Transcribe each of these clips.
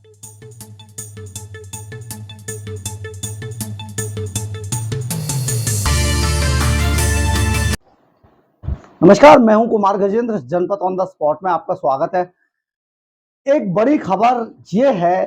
नमस्कार, मैं हूं कुमार गजेंद्र। जनपद ऑन द स्पॉट में आपका स्वागत है। एक बड़ी खबर ये है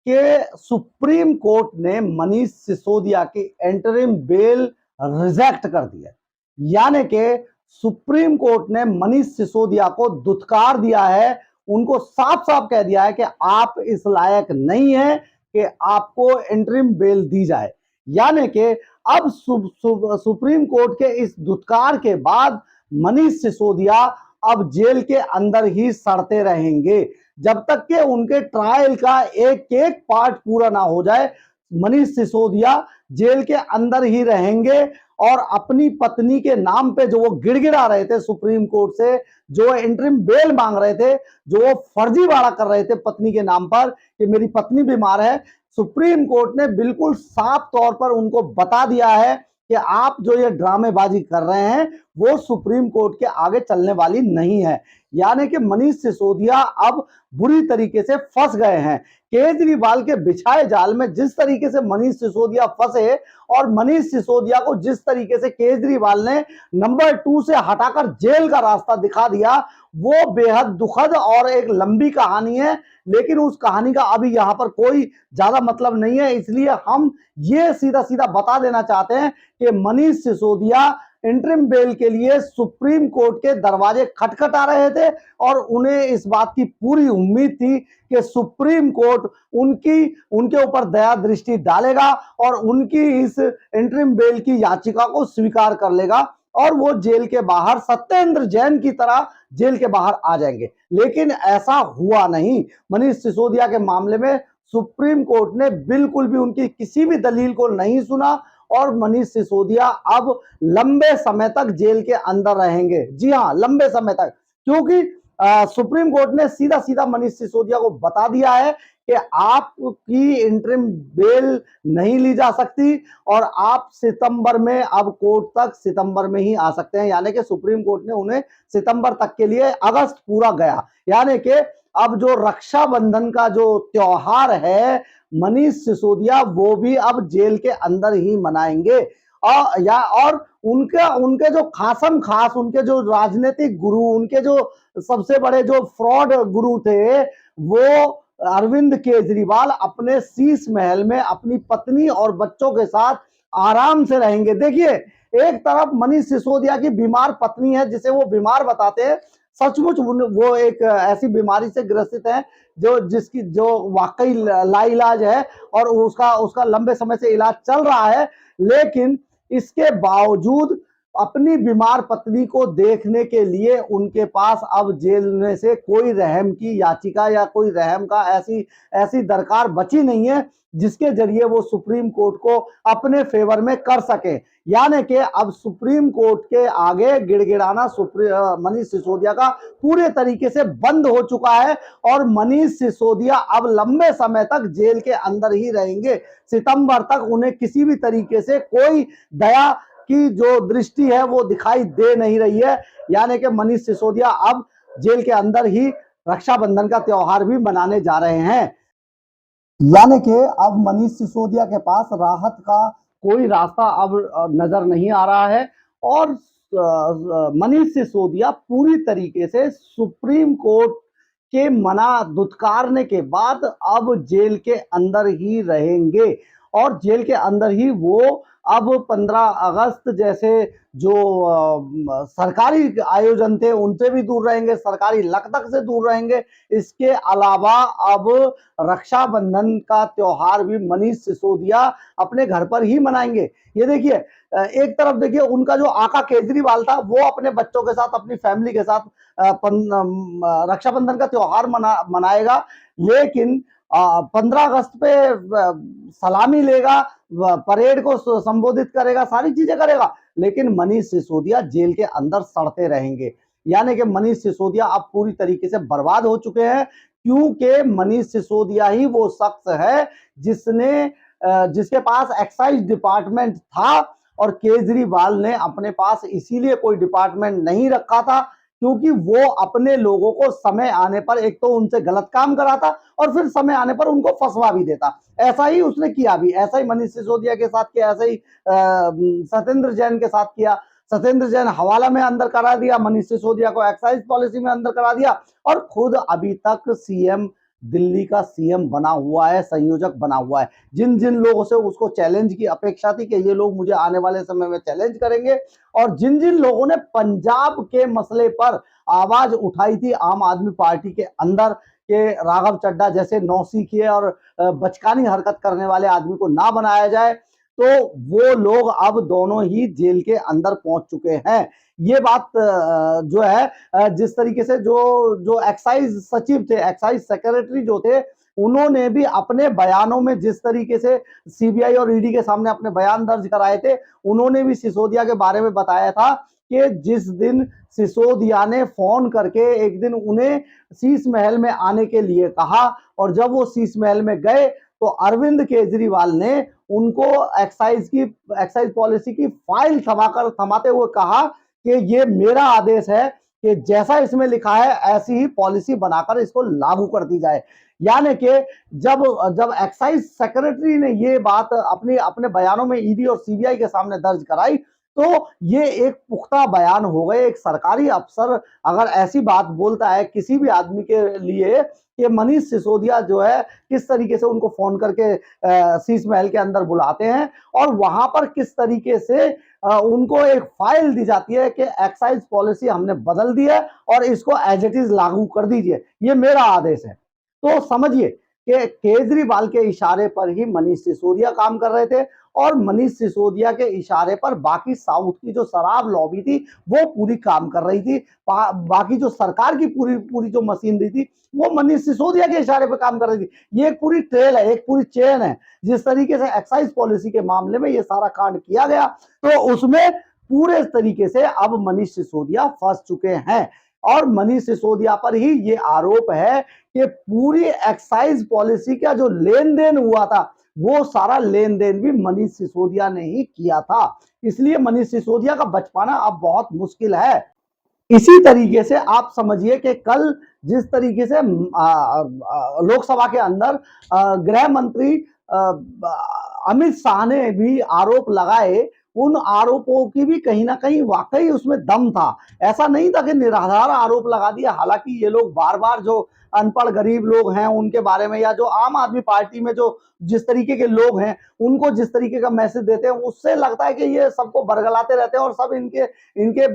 कि सुप्रीम कोर्ट ने मनीष सिसोदिया की इंटरिम बेल रिजेक्ट कर दी है। यानी कि सुप्रीम कोर्ट ने मनीष सिसोदिया को दुत्कार दिया है, उनको साफ साफ कह दिया है कि आप इस लायक नहीं है कि आपको इंटरिम बेल दी जाए। यानी कि अब सुप्रीम कोर्ट के इस दुत्कार के बाद मनीष सिसोदिया अब जेल के अंदर ही सड़ते रहेंगे जब तक कि उनके ट्रायल का एक एक पार्ट पूरा ना हो जाए। मनीष सिसोदिया जेल के अंदर ही रहेंगे और अपनी पत्नी के नाम पे जो वो गिड़गिड़ा रहे थे सुप्रीम कोर्ट से, जो इंटरिम बेल मांग रहे थे, जो वो फर्जीवाड़ा कर रहे थे पत्नी के नाम पर कि मेरी पत्नी बीमार है, सुप्रीम कोर्ट ने बिल्कुल साफ तौर पर उनको बता दिया है कि आप जो ये ड्रामेबाजी कर रहे हैं वो सुप्रीम कोर्ट के आगे चलने वाली नहीं है। यानी कि मनीष सिसोदिया अब बुरी तरीके से फंस गए हैं केजरीवाल के बिछाए जाल में। जिस तरीके से मनीष सिसोदिया फंसे और मनीष सिसोदिया को जिस तरीके से केजरीवाल ने नंबर 2 से हटाकर जेल का रास्ता दिखा दिया, वो बेहद दुखद और एक लंबी कहानी है। लेकिन उस कहानी का अभी यहां पर कोई ज्यादा मतलब नहीं है, इसलिए हम ये सीधा सीधा बता देना चाहते हैं कि मनीष सिसोदिया इंटरिम बेल के लिए सुप्रीम कोर्ट के दरवाजे खटखटा रहे थे और उन्हें इस बात की पूरी उम्मीद थी कि सुप्रीम कोर्ट उनके ऊपर दया दृष्टि डालेगा और उनकी इस इंटरिम बेल की याचिका को स्वीकार कर लेगा और वो जेल के बाहर सत्येंद्र जैन की तरह जेल के बाहर आ जाएंगे। लेकिन ऐसा हुआ नहीं। मनीष सिसोदिया के मामले में सुप्रीम कोर्ट ने बिल्कुल भी उनकी किसी भी दलील को नहीं सुना और मनीष सिसोदिया अब लंबे समय तक जेल के अंदर रहेंगे। जी हां, लंबे समय तक, क्योंकि सुप्रीम कोर्ट ने सीधा सीधा मनीष सिसोदिया को बता दिया है कि आपकी इंटरिम बेल नहीं ली जा सकती और आप सितंबर में, अब कोर्ट तक सितंबर में ही आ सकते हैं। यानी कि सुप्रीम कोर्ट ने उन्हें सितंबर तक के लिए, अगस्त पूरा गया, यानी कि अब जो रक्षाबंधन का जो त्योहार है मनीष सिसोदिया वो भी अब जेल के अंदर ही मनाएंगे। और उनके जो खासम खास, उनके जो राजनीतिक गुरु, उनके जो सबसे बड़े जो फ्रॉड गुरु थे, वो अरविंद केजरीवाल अपने शीश महल में अपनी पत्नी और बच्चों के साथ आराम से रहेंगे। देखिए, एक तरफ मनीष सिसोदिया की बीमार पत्नी है जिसे वो बीमार बताते हैं, सचमुच वो एक ऐसी बीमारी से ग्रसित है जिसकी जो वाकई लाइलाज है और उसका उसका लंबे समय से इलाज चल रहा है। लेकिन इसके बावजूद अपनी बीमार पत्नी को देखने के लिए उनके पास अब जेल में से कोई रहम की याचिका या कोई रहम का ऐसी दरकार बची नहीं है जिसके जरिए वो सुप्रीम कोर्ट को अपने फेवर में कर सके। यानी कि अब सुप्रीम कोर्ट के आगे गिड़गिड़ाना मनीष सिसोदिया का पूरे तरीके से बंद हो चुका है और मनीष सिसोदिया अब लंबे समय तक जेल के अंदर ही रहेंगे। सितंबर तक उन्हें किसी भी तरीके से कोई दया की जो दृष्टि है वो दिखाई दे नहीं रही है। यानी कि मनीष सिसोदिया अब जेल के अंदर ही रक्षाबंधन का त्योहार भी मनाने जा रहे हैं। यानी कि अब मनीष सिसोदिया के पास राहत का कोई रास्ता अब नजर नहीं आ रहा है और मनीष सिसोदिया पूरी तरीके से सुप्रीम कोर्ट के मना दुत्कारने के बाद अब जेल के अंदर ही रहेंगे और जेल के अंदर ही वो अब 15 अगस्त जैसे जो सरकारी आयोजन थे उनसे भी दूर रहेंगे, सरकारी लकदक से दूर रहेंगे। इसके अलावा अब रक्षाबंधन का त्योहार भी मनीष सिसोदिया अपने घर पर ही मनाएंगे। ये देखिए, एक तरफ देखिए उनका जो आका केजरीवाल था वो अपने बच्चों के साथ, अपनी फैमिली के साथ रक्षाबंधन का त्योहार मनाएगा, लेकिन 15 अगस्त पे सलामी लेगा, परेड को संबोधित करेगा, सारी चीजें करेगा, लेकिन मनीष सिसोदिया जेल के अंदर सड़ते रहेंगे। यानी कि मनीष सिसोदिया अब पूरी तरीके से बर्बाद हो चुके हैं, क्योंकि मनीष सिसोदिया ही वो शख्स है जिसके पास एक्साइज डिपार्टमेंट था और केजरीवाल ने अपने पास इसीलिए कोई डिपार्टमेंट नहीं रखा था क्योंकि वो अपने लोगों को समय आने पर एक तो उनसे गलत काम कराता और फिर समय आने पर उनको फंसवा भी देता। ऐसा ही उसने किया भी, ऐसा ही मनीष सिसोदिया के साथ किया, ऐसा ही सत्येंद्र जैन के साथ किया। सत्येंद्र जैन हवाला में अंदर करा दिया, मनीष सिसोदिया को एक्साइज पॉलिसी में अंदर करा दिया, और खुद अभी तक सीएम, दिल्ली का सीएम बना हुआ है, संयोजक बना हुआ है। जिन जिन लोगों से उसको चैलेंज की अपेक्षा थी कि ये लोग मुझे आने वाले समय में चैलेंज करेंगे, और जिन जिन लोगों ने पंजाब के मसले पर आवाज उठाई थी आम आदमी पार्टी के अंदर के राघव चड्ढा जैसे नौसिखिए और बचकानी हरकत करने वाले आदमी को ना बनाया जाए, तो वो लोग अब दोनों ही जेल के अंदर पहुंच चुके हैं। ये बात जो है, जिस तरीके से जो जो एक्साइज सचिव थे, एक्साइज सेक्रेटरी जो थे, उन्होंने भी अपने बयानों में जिस तरीके से सीबीआई और ईडी के सामने अपने बयान दर्ज कराए थे, उन्होंने भी सिसोदिया के बारे में बताया था कि जिस दिन सिसोदिया ने फोन करके एक दिन उन्हें शीश महल में आने के लिए कहा, और जब वो शीश महल में गए तो अरविंद केजरीवाल ने उनको एक्साइज पॉलिसी की फाइल थमाते हुए कहा कि ये मेरा आदेश है कि जैसा इसमें लिखा है ऐसी ही पॉलिसी बनाकर इसको लागू कर दी जाए। यानी कि जब जब एक्साइज सेक्रेटरी ने ये बात अपने बयानों में ईडी और सीबीआई के सामने दर्ज कराई, तो ये एक पुख्ता बयान हो गए। एक सरकारी अफसर अगर ऐसी बात बोलता है किसी भी आदमी के लिए कि मनीष सिसोदिया जो है किस तरीके से उनको फोन करके शीश महल के अंदर बुलाते हैं, और वहां पर किस तरीके से उनको एक फाइल दी जाती है कि एक्साइज पॉलिसी हमने बदल दी है और इसको एज इट इज लागू कर दीजिए, ये मेरा आदेश है। तो समझिए कि केजरीवाल के इशारे पर ही मनीष सिसोदिया काम कर रहे थे, और मनीष सिसोदिया के इशारे पर बाकी साउथ की जो शराब लॉबी थी वो पूरी काम कर रही थी। बाकी जो सरकार की पूरी पूरी जो मशीनरी थी वो मनीष सिसोदिया के इशारे पर काम कर रही थी। ये एक पूरी ट्रेल है, एक पूरी चेन है। जिस तरीके से एक्साइज पॉलिसी के मामले में ये सारा कांड किया गया, तो उसमें पूरे तरीके से अब मनीष सिसोदिया फंस चुके हैं। और मनीष सिसोदिया पर ही ये आरोप है कि पूरी एक्साइज पॉलिसी का जो लेन देन हुआ था वो सारा लेन देन भी मनीष सिसोदिया ने ही किया था। इसलिए मनीष सिसोदिया का बच पाना अब बहुत मुश्किल है। इसी तरीके से आप समझिए कि कल जिस तरीके से लोकसभा के अंदर गृह मंत्री अमित शाह ने भी आरोप लगाए, उन आरोपों की भी कहीं ना कहीं वाकई उसमें दम था। ऐसा नहीं था कि निराधार आरोप लगा दिया। हालांकि ये लोग बार बार जो अनपढ़ गरीब लोग हैं उनके बारे में, या जो आम आदमी पार्टी में जो जिस तरीके के लोग हैं उनको जिस तरीके का मैसेज देते हैं, उससे लगता है कि ये सबको बरगलाते रहते हैं और सब इनके इनके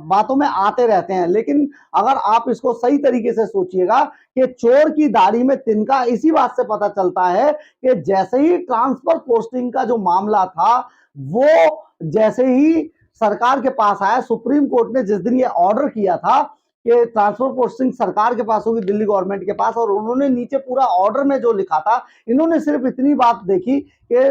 बातों में आते रहते हैं। लेकिन अगर आप इसको सही तरीके से सोचिएगा कि चोर की दाढ़ी में तिनका इसी बात से पता चलता है कि जैसे ही ट्रांसफर पोस्टिंग का जो मामला था वो जैसे ही सरकार के पास आया, सुप्रीम कोर्ट ने जिस दिन ये ऑर्डर किया था कि ट्रांसफर पोस्टिंग सरकार के पास होगी, दिल्ली गवर्नमेंट के पास, और उन्होंने नीचे पूरा ऑर्डर में जो लिखा था, इन्होंने सिर्फ इतनी बात देखी कि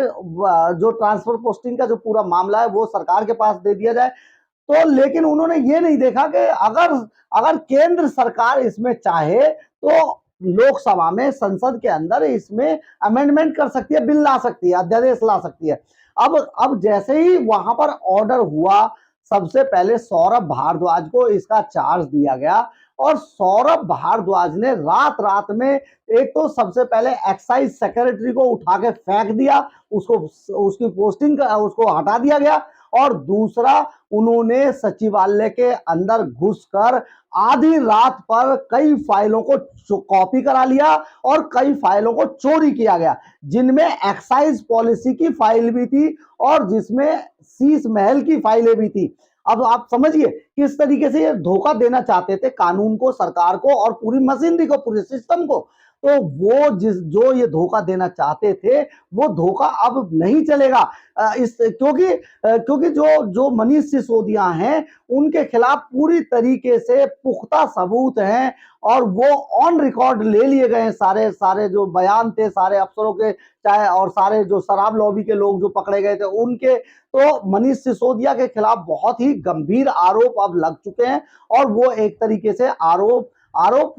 जो ट्रांसफर पोस्टिंग का जो पूरा मामला है वो सरकार के पास दे दिया जाए। तो लेकिन उन्होंने ये नहीं देखा कि अगर अगर केंद्र सरकार इसमें चाहे तो लोकसभा में, संसद के अंदर इसमें अमेंडमेंट कर सकती है, बिल ला सकती है, अध्यादेश ला सकती है। अब जैसे ही वहां पर ऑर्डर हुआ, सबसे पहले सौरभ भारद्वाज को इसका चार्ज दिया गया, और सौरभ भारद्वाज ने रात रात में एक तो सबसे पहले एक्साइज सेक्रेटरी को उठा के फेंक दिया, उसको उसकी पोस्टिंग उसको हटा दिया गया, और दूसरा उन्होंने सचिवालय के अंदर घुसकर आधी रात पर कई फाइलों को कॉपी करा लिया और कई फाइलों को चोरी किया गया, जिनमें एक्साइज पॉलिसी की फाइल भी थी और जिसमें शीश महल की फाइलें भी थी। अब आप समझिए किस तरीके से ये धोखा देना चाहते थे कानून को, सरकार को, और पूरी मशीनरी को, पूरे सिस्टम को। तो वो जो ये धोखा देना चाहते थे वो धोखा अब नहीं चलेगा। क्योंकि जो मनीष सिसोदिया हैं उनके खिलाफ पूरी तरीके से पुख्ता सबूत हैं, और वो ऑन रिकॉर्ड ले लिए गए हैं। सारे सारे जो बयान थे सारे अफसरों के, चाहे और सारे जो शराब लॉबी के लोग जो पकड़े गए थे उनके, तो मनीष सिसोदिया के खिलाफ बहुत ही गंभीर आरोप अब लग चुके हैं, और वो एक तरीके से आरोप आरोप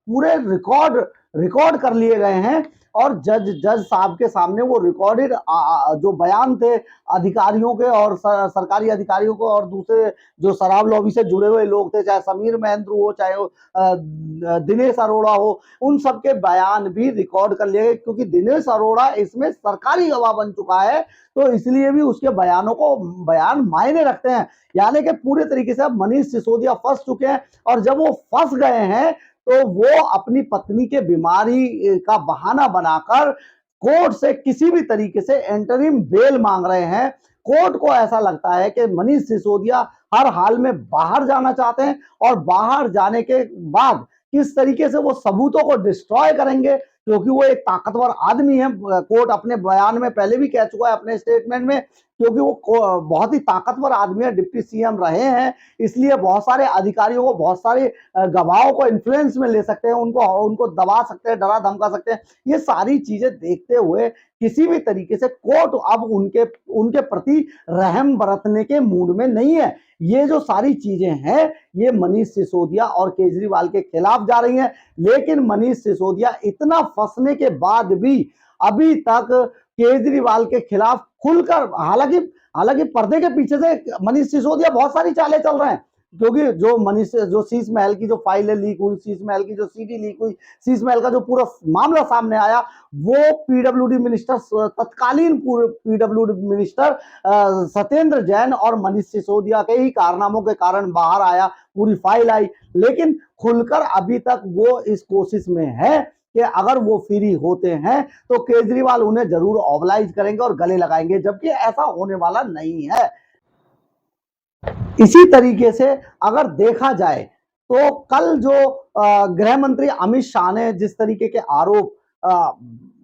पूरे रिकॉर्ड रिकॉर्ड कर लिए गए हैं और जज साहब के सामने वो रिकॉर्डेड जो बयान थे अधिकारियों के और सरकारी अधिकारियों को और दूसरे जो शराब लॉबी से जुड़े हुए लोग थे, चाहे समीर महेंद्र हो, चाहे दिनेश अरोड़ा हो, उन सबके बयान भी रिकॉर्ड कर लिए गए, क्योंकि दिनेश अरोड़ा इसमें सरकारी गवाह बन चुका है, तो इसलिए भी उसके बयान मायने रखते हैं। यानी कि पूरे तरीके से अब मनीष सिसोदिया फंस चुके हैं, और जब वो फंस गए हैं तो वो अपनी पत्नी के बीमारी का बहाना बनाकर कोर्ट से किसी भी तरीके से इंटरिम बेल मांग रहे हैं। कोर्ट को ऐसा लगता है कि मनीष सिसोदिया हर हाल में बाहर जाना चाहते हैं, और बाहर जाने के बाद किस तरीके से वो सबूतों को डिस्ट्रॉय करेंगे, क्योंकि वो एक ताकतवर आदमी है। कोर्ट अपने बयान में पहले भी कह चुका है, अपने स्टेटमेंट में, क्योंकि वो बहुत ही ताकतवर आदमी है, डिप्टी सीएम रहे हैं, इसलिए बहुत सारे अधिकारियों को, बहुत सारे गवाहों को इन्फ्लुएंस में ले सकते हैं, उनको दबा सकते हैं, डरा धमका सकते हैं। ये सारी चीजें देखते हुए किसी भी तरीके से कोर्ट अब उनके प्रति रहम बरतने के मूड में नहीं है। ये जो सारी चीजें हैं ये मनीष सिसोदिया और केजरीवाल के खिलाफ जा रही हैं, लेकिन मनीष सिसोदिया इतना फंसने के बाद भी अभी तक केजरीवाल के खिलाफ खुलकर, हालांकि पर्दे के पीछे से मनीष सिसोदिया बहुत सारी चालें चल रहे हैं, क्योंकि जो शीश महल की जो फाइलें लीक हुई, शीश महल की जो सीडी लीक हुई, शीश महल का जो पूरा मामला सामने आया, वो पीडब्ल्यूडी मिनिस्टर, तत्कालीन पूरे पीडब्ल्यूडी मिनिस्टर सत्येंद्र जैन और मनीष सिसोदिया के ही कारनामों के कारण बाहर आया, पूरी फाइल आई। लेकिन खुलकर अभी तक वो इस कोशिश में है कि अगर वो फ्री होते हैं तो केजरीवाल उन्हें जरूर ऑबलाइज करेंगे और गले लगाएंगे, जबकि ऐसा होने वाला नहीं है। इसी तरीके से अगर देखा जाए तो कल जो गृह मंत्री अमित शाह ने जिस तरीके के आरोप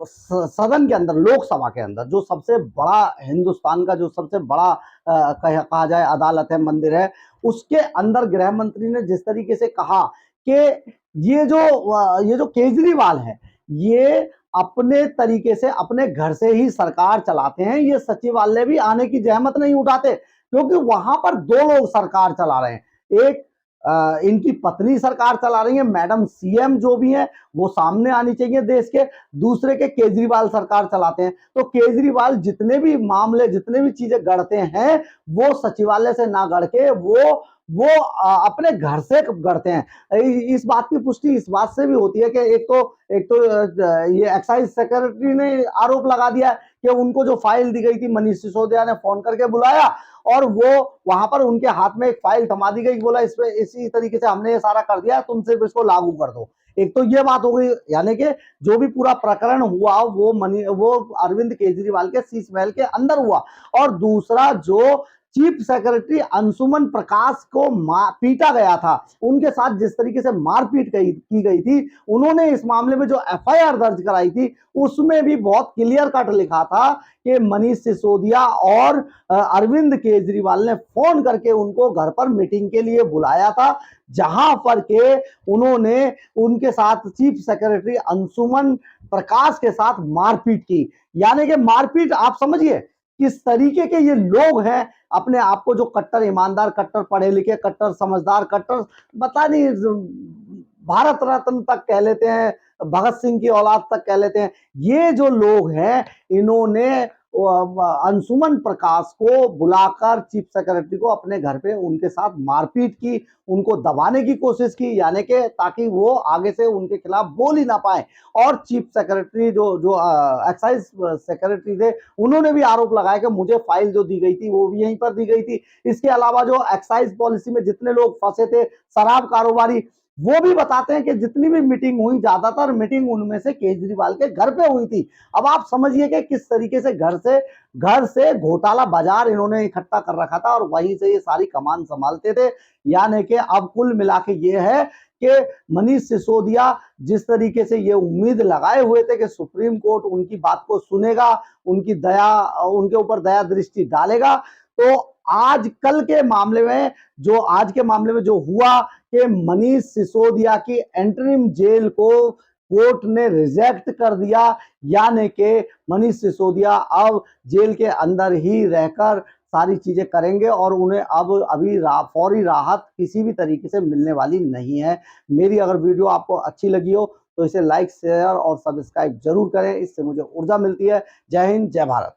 सदन के अंदर, लोकसभा के अंदर, जो सबसे बड़ा हिंदुस्तान का जो सबसे बड़ा कहा जाए अदालत है, मंदिर है, उसके अंदर गृह मंत्री ने जिस तरीके से कहा कि ये जो केजरीवाल है, ये अपने तरीके से अपने घर से ही सरकार चलाते हैं, ये सचिवालय भी आने की जहमत नहीं उठाते, क्योंकि वहां पर दो लोग सरकार चला रहे हैं। एक इनकी पत्नी सरकार चला रही है, मैडम सीएम जो भी है वो सामने आनी चाहिए देश के, दूसरे के केजरीवाल सरकार चलाते हैं। तो केजरीवाल जितने भी मामले, जितने भी चीजें गढ़ते हैं, वो सचिवालय से ना गढ़ के वो अपने घर से गढ़ते हैं। इस बात की पुष्टि इस बात से भी होती है कि एक तो ये एक्साइज सेक्रेटरी ने आरोप लगा दिया कि उनको जो फाइल दी गई थी, मनीष सिसोदिया ने फोन करके बुलाया और वो वहां पर उनके हाथ में एक फाइल थमा दी गई, बोला इसमें इसी तरीके से हमने ये सारा कर दिया, तुम सिर्फ इसको लागू कर दो। एक तो ये बात हो गई, यानी कि जो भी पूरा प्रकरण हुआ वो अरविंद केजरीवाल के शीश महल के अंदर हुआ। और दूसरा, जो चीफ सेक्रेटरी अंशुमन प्रकाश को पीटा गया था, उनके साथ जिस तरीके से मारपीट की गई थी, उन्होंने इस मामले में जो एफआईआर दर्ज कराई थी उसमें भी बहुत क्लियर कट लिखा था कि मनीष सिसोदिया और अरविंद केजरीवाल ने फोन करके उनको घर पर मीटिंग के लिए बुलाया था, जहां पर के उन्होंने उनके साथ चीफ सेक्रेटरी अंशुमन प्रकाश के साथ मारपीट की। यानी कि मारपीट, आप समझिए किस तरीके के ये लोग हैं, अपने आप को जो कट्टर ईमानदार, कट्टर पढ़े लिखे, कट्टर समझदार, कट्टर पता नहीं भारत रत्न तक कह लेते हैं, भगत सिंह की औलाद तक कह लेते हैं, ये जो लोग हैं, इन्होंने अंशुमन प्रकाश को बुलाकर चीफ सेक्रेटरी को अपने घर पे उनके साथ मारपीट की, उनको दबाने की कोशिश की, यानी कि ताकि वो आगे से उनके खिलाफ बोल ही ना पाए। और चीफ सेक्रेटरी जो एक्साइज सेक्रेटरी थे, उन्होंने भी आरोप लगाया कि मुझे फाइल जो दी गई थी वो भी यहीं पर दी गई थी। इसके अलावा जो एक्साइज पॉलिसी में जितने लोग फंसे थे, शराब कारोबारी, वो भी बताते हैं कि जितनी भी मीटिंग हुई, ज्यादातर मीटिंग उनमें से केजरीवाल के घर पे हुई थी। अब आप समझिए कि किस तरीके से घर से घोटाला बाजार इन्होंने इकट्ठा कर रखा था और वहीं से ये सारी कमान संभालते थे। यानी कि अब कुल मिला के ये है कि मनीष सिसोदिया जिस तरीके से ये उम्मीद लगाए हुए थे कि सुप्रीम कोर्ट उनकी बात को सुनेगा, उनके ऊपर दया दृष्टि डालेगा, तो आज के मामले में जो हुआ कि मनीष सिसोदिया की एंटरिम जेल को कोर्ट ने रिजेक्ट कर दिया, यानी कि मनीष सिसोदिया अब जेल के अंदर ही रहकर सारी चीजें करेंगे और उन्हें अभी फौरी राहत किसी भी तरीके से मिलने वाली नहीं है। मेरी अगर वीडियो आपको अच्छी लगी हो तो इसे लाइक शेयर और सब्सक्राइब जरूर करें, इससे मुझे ऊर्जा मिलती है। जय हिंद, जय भारत।